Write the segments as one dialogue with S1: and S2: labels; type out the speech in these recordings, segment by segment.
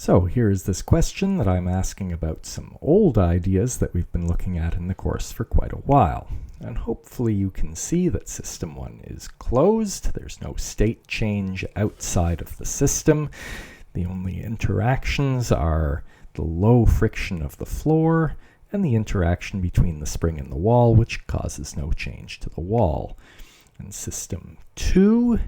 S1: So here's this question that I'm asking about some old ideas that we've been looking at in the course for quite a while. And hopefully you can see that System 1 is closed. There's no state change outside of the system. The only interactions are the low friction of the floor and the interaction between the spring and the wall, which causes no change to the wall. And System 2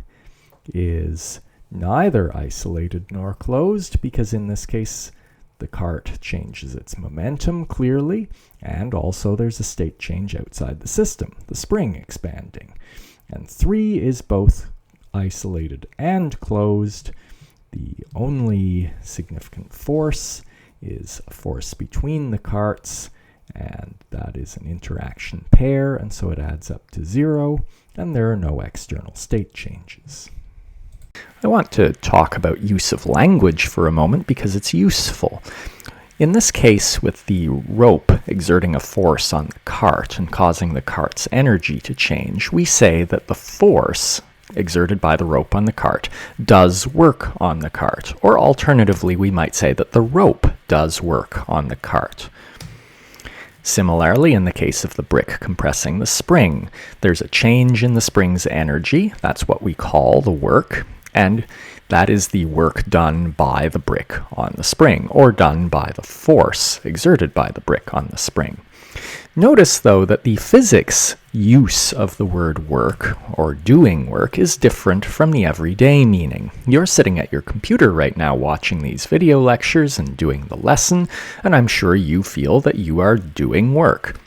S1: is neither isolated nor closed, because in this case the cart changes its momentum clearly, and also there's a state change outside the system, the spring expanding. And 3 is both isolated and closed. The only significant force is a force between the carts, and that is an interaction pair, and so it adds up to 0, and there are no external state changes. I want to talk about use of language for a moment because it's useful. In this case, with the rope exerting a force on the cart and causing the cart's energy to change, we say that the force exerted by the rope on the cart does work on the cart. Or alternatively, we might say that the rope does work on the cart. Similarly, in the case of the brick compressing the spring, there's a change in the spring's energy. That's what we call the work. And that is the work done by the brick on the spring, or done by the force exerted by the brick on the spring. Notice, though, that the physics use of the word work, or doing work, is different from the everyday meaning. You're sitting at your computer right now watching these video lectures and doing the lesson, and I'm sure you feel that you are doing work.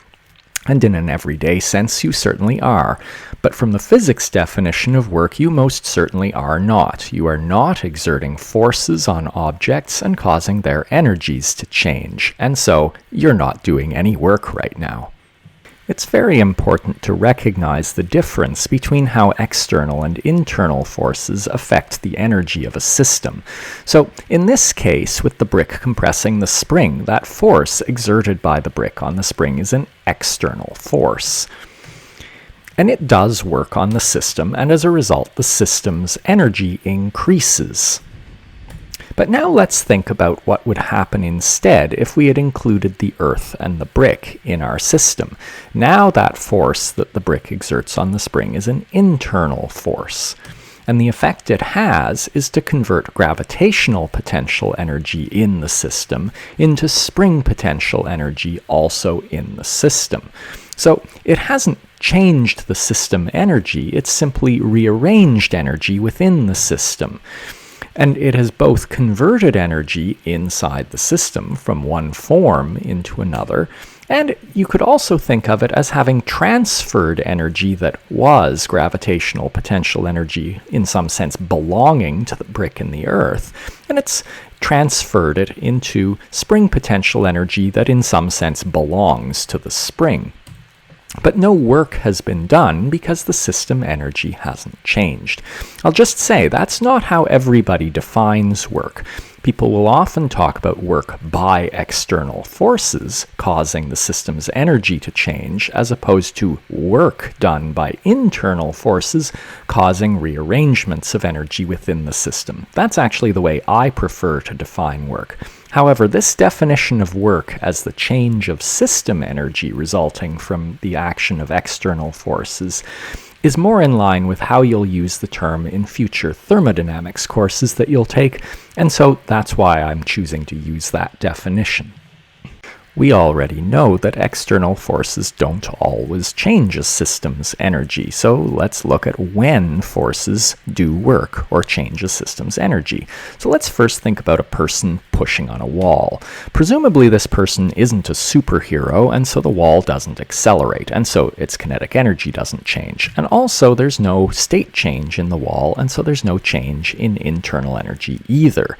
S1: And in an everyday sense, you certainly are. But from the physics definition of work, you most certainly are not. You are not exerting forces on objects and causing their energies to change. And so, you're not doing any work right now. It's very important to recognize the difference between how external and internal forces affect the energy of a system. So, in this case, with the brick compressing the spring, that force exerted by the brick on the spring is an external force. And it does work on the system, and as a result, the system's energy increases. But now let's think about what would happen instead if we had included the earth and the brick in our system. Now that force that the brick exerts on the spring is an internal force. And the effect it has is to convert gravitational potential energy in the system into spring potential energy also in the system. So it hasn't changed the system energy, it's simply rearranged energy within the system. And it has both converted energy inside the system from one form into another, and you could also think of it as having transferred energy that was gravitational potential energy, in some sense belonging to the brick and the earth, and it's transferred it into spring potential energy that in some sense belongs to the spring. But no work has been done because the system energy hasn't changed. I'll just say that's not how everybody defines work. People will often talk about work by external forces causing the system's energy to change, as opposed to work done by internal forces causing rearrangements of energy within the system. That's actually the way I prefer to define work. However, this definition of work as the change of system energy resulting from the action of external forces is more in line with how you'll use the term in future thermodynamics courses that you'll take, and so that's why I'm choosing to use that definition. We already know that external forces don't always change a system's energy, so let's look at when forces do work or change a system's energy. So let's first think about a person pushing on a wall. Presumably this person isn't a superhero, and so the wall doesn't accelerate, and so its kinetic energy doesn't change. And also there's no state change in the wall, and so there's no change in internal energy either.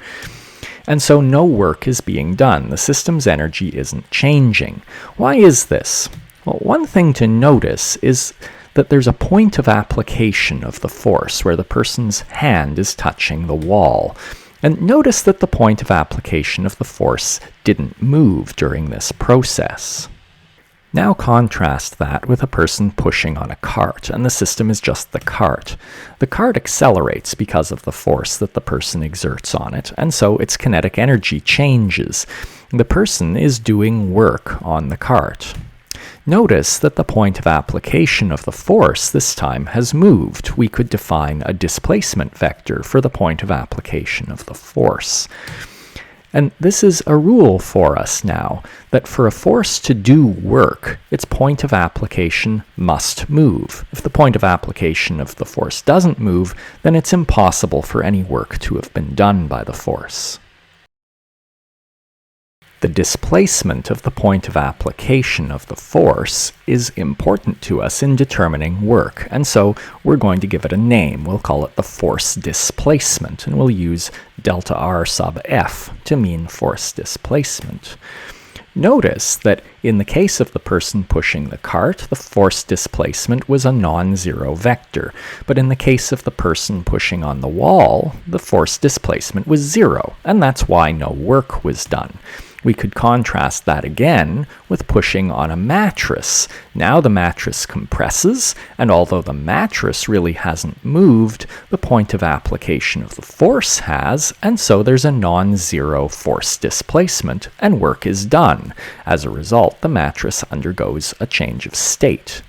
S1: And so no work is being done. The system's energy isn't changing. Why is this? Well, one thing to notice is that there's a point of application of the force where the person's hand is touching the wall. And notice that the point of application of the force didn't move during this process. Now contrast that with a person pushing on a cart, and the system is just the cart. The cart accelerates because of the force that the person exerts on it, and so its kinetic energy changes. The person is doing work on the cart. Notice that the point of application of the force this time has moved. We could define a displacement vector for the point of application of the force. And this is a rule for us now, that for a force to do work, its point of application must move. If the point of application of the force doesn't move, then it's impossible for any work to have been done by the force. The displacement of the point of application of the force is important to us in determining work, and so we're going to give it a name. We'll call it the force displacement, and we'll use delta r sub f to mean force displacement. Notice that in the case of the person pushing the cart, the force displacement was a non-zero vector, but in the case of the person pushing on the wall, the force displacement was 0, and that's why no work was done. We could contrast that again with pushing on a mattress. Now the mattress compresses, and although the mattress really hasn't moved, the point of application of the force has, and so there's a non-zero force displacement, and work is done. As a result, the mattress undergoes a change of state.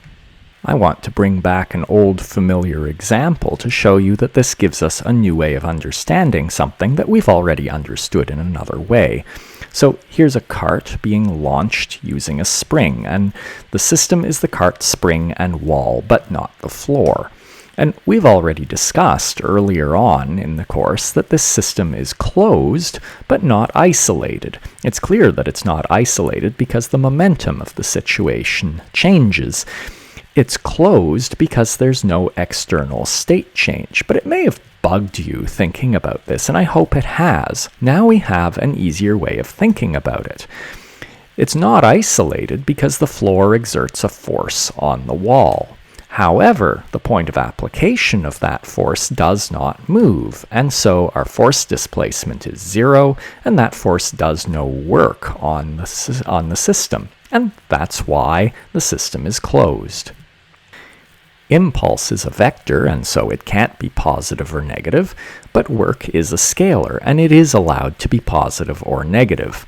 S1: I want to bring back an old familiar example to show you that this gives us a new way of understanding something that we've already understood in another way. So here's a cart being launched using a spring, and the system is the cart spring and wall, but not the floor. And we've already discussed earlier on in the course that this system is closed, but not isolated. It's clear that it's not isolated because the momentum of the situation changes. It's closed because there's no external state change, but it may have bugged you thinking about this, and I hope it has. Now we have an easier way of thinking about it. It's not isolated because the floor exerts a force on the wall. However, the point of application of that force does not move, and so our force displacement is 0, and that force does no work on the system, and that's why the system is closed. Impulse is a vector, and so it can't be positive or negative, but work is a scalar, and it is allowed to be positive or negative.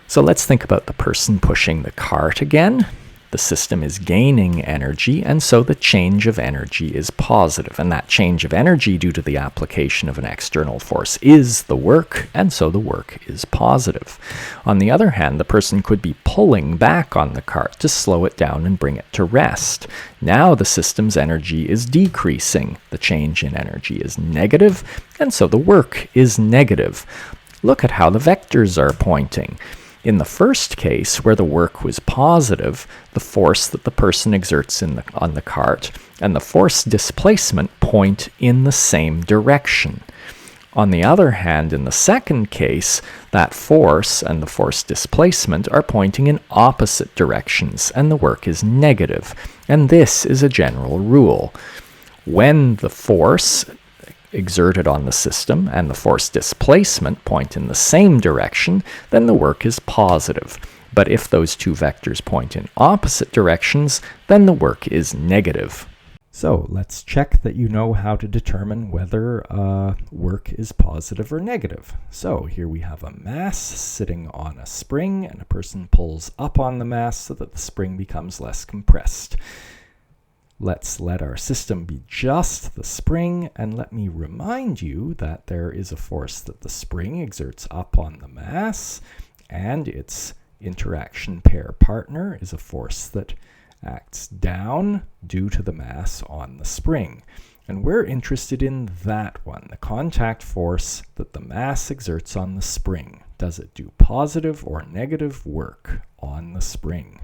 S1: So let's think about the person pushing the cart again. The system is gaining energy, and so the change of energy is positive, and that change of energy due to the application of an external force is the work, and so the work is positive. On the other hand, the person could be pulling back on the cart to slow it down and bring it to rest. Now the system's energy is decreasing. The change in energy is negative, and so the work is negative. Look at how the vectors are pointing. In the first case, where the work was positive, the force that the person exerts on the cart and the force displacement point in the same direction. On the other hand, in the second case, that force and the force displacement are pointing in opposite directions, and the work is negative. And this is a general rule. When the force exerted on the system and the force displacement point in the same direction, then the work is positive. But if those two vectors point in opposite directions, then the work is negative. So let's check that you know how to determine whether work is positive or negative. So here we have a mass sitting on a spring, and a person pulls up on the mass so that the spring becomes less compressed. Let's let our system be just the spring, and let me remind you that there is a force that the spring exerts up on the mass, and its interaction pair partner is a force that acts down due to the mass on the spring. And we're interested in that one, the contact force that the mass exerts on the spring. Does it do positive or negative work on the spring?